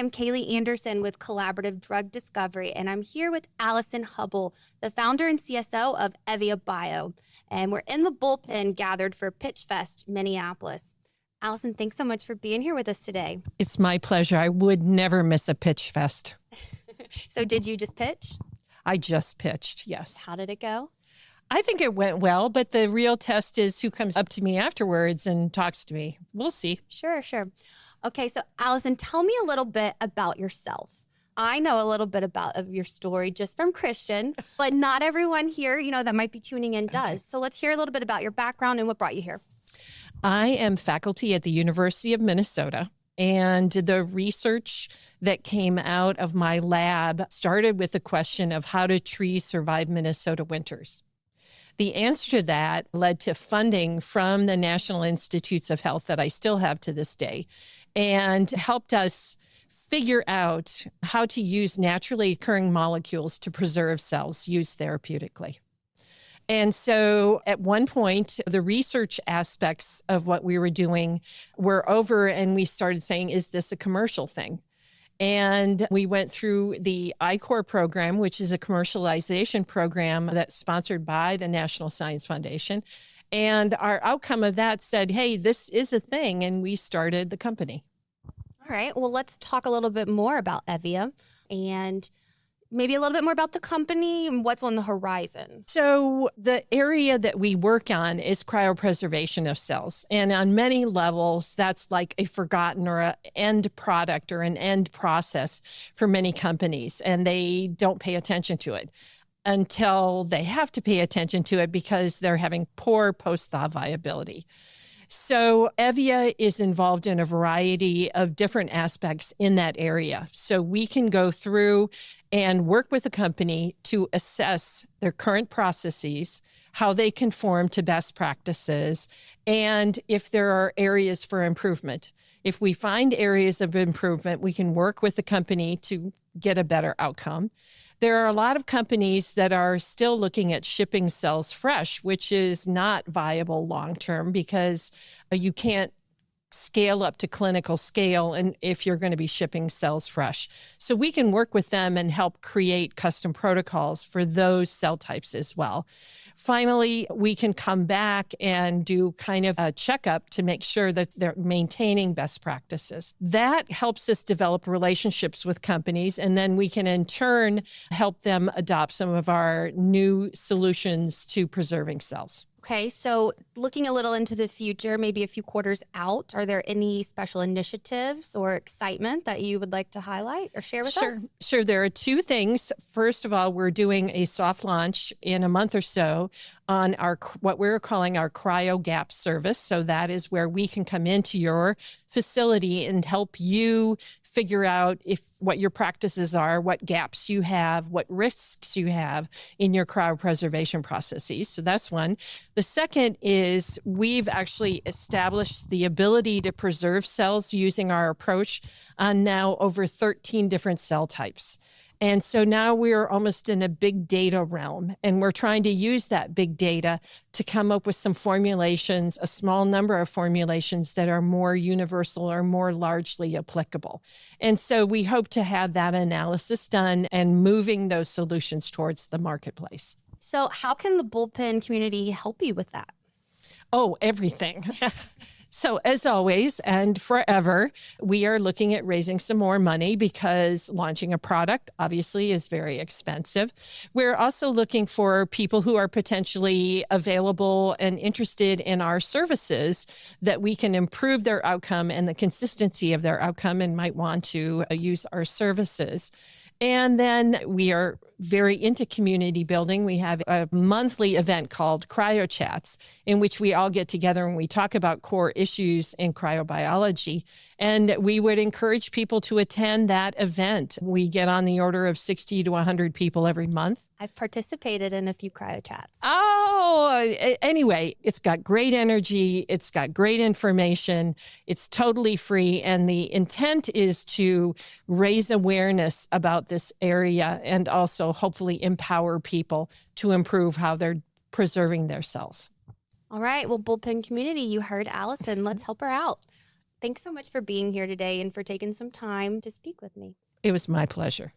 am Caley Anderson with Collaborative Drug Discovery, and I'm here with Allison Hubel, the founder and CSO of Evia Bio. And we're in the Bullpen gathered for Pitch Fest Minneapolis. Allison, thanks so much for being here with us today. It's my pleasure. I would never miss a Pitch Fest. So did you just pitch? I just pitched, yes. How did it go? I think it went well, but the real test is who comes up to me afterwards and talks to me. We'll see. Sure. Okay, so Allison, tell me a little bit about yourself. I know a little bit of your story just from Christian, but not everyone here, that might be tuning in does. Okay. So let's hear a little bit about your background and what brought you here. I am faculty at the University of Minnesota, and the research that came out of my lab started with the question of how do trees survive Minnesota winters. The answer to that led to funding from the National Institutes of Health that I still have to this day, and helped us figure out how to use naturally occurring molecules to preserve cells used therapeutically. And so at one point, the research aspects of what we were doing were over, and we started saying, is this a commercial thing? And we went through the I-Corps program, which is a commercialization program that's sponsored by the National Science Foundation. And our outcome of that said, hey, this is a thing. And we started the company. All right. Well, let's talk a little bit more about Evia and maybe a little bit more about the company and what's on the horizon. So the area that we work on is cryopreservation of cells. And on many levels, that's like a forgotten or an end product or an end process for many companies. And they don't pay attention to it until they have to pay attention to it because they're having poor post-thaw viability. So Evia is involved in a variety of different aspects in that area. So we can go through and work with the company to assess their current processes, how they conform to best practices, and if there are areas for improvement. If we find areas of improvement, we can work with the company to get a better outcome. There are a lot of companies that are still looking at shipping cells fresh, which is not viable long-term because you can't scale up to clinical scale and if you're going to be shipping cells fresh. So we can work with them and help create custom protocols for those cell types as well. Finally, we can come back and do kind of a checkup to make sure that they're maintaining best practices. That helps us develop relationships with companies, and then we can in turn help them adopt some of our new solutions to preserving cells. Okay, so looking a little into the future, maybe a few quarters out, are there any special initiatives or excitement that you would like to highlight or share with us? Sure. There are two things. First of all, we're doing a soft launch in a month or so on our what we're calling our Cryo Gap service. So that is where we can come into your facility and help you figure out what your practices are, what gaps you have, what risks you have in your cryopreservation processes. So that's one. The second is we've actually established the ability to preserve cells using our approach on now over 13 different cell types. And so now we're almost in a big data realm, and we're trying to use that big data to come up with some formulations, a small number of formulations that are more universal or more largely applicable. And so we hope to have that analysis done and moving those solutions towards the marketplace. So how can the Bullpen community help you with that? Oh, everything. So as always and forever, we are looking at raising some more money because launching a product obviously is very expensive. We're also looking for people who are potentially available and interested in our services that we can improve their outcome and the consistency of their outcome and might want to use our services. And then we are very into community building. We have a monthly event called Cryo Chats, in which we all get together and we talk about core issues in cryobiology. And we would encourage people to attend that event. We get on the order of 60 to 100 people every month. I've participated in a few Cryo Chats. Oh, anyway, it's got great energy. It's got great information. It's totally free. And the intent is to raise awareness about this area and also hopefully empower people to improve how they're preserving their cells. All right. Well, Bullpen community, you heard Allison. Let's help her out. Thanks so much for being here today and for taking some time to speak with me. It was my pleasure.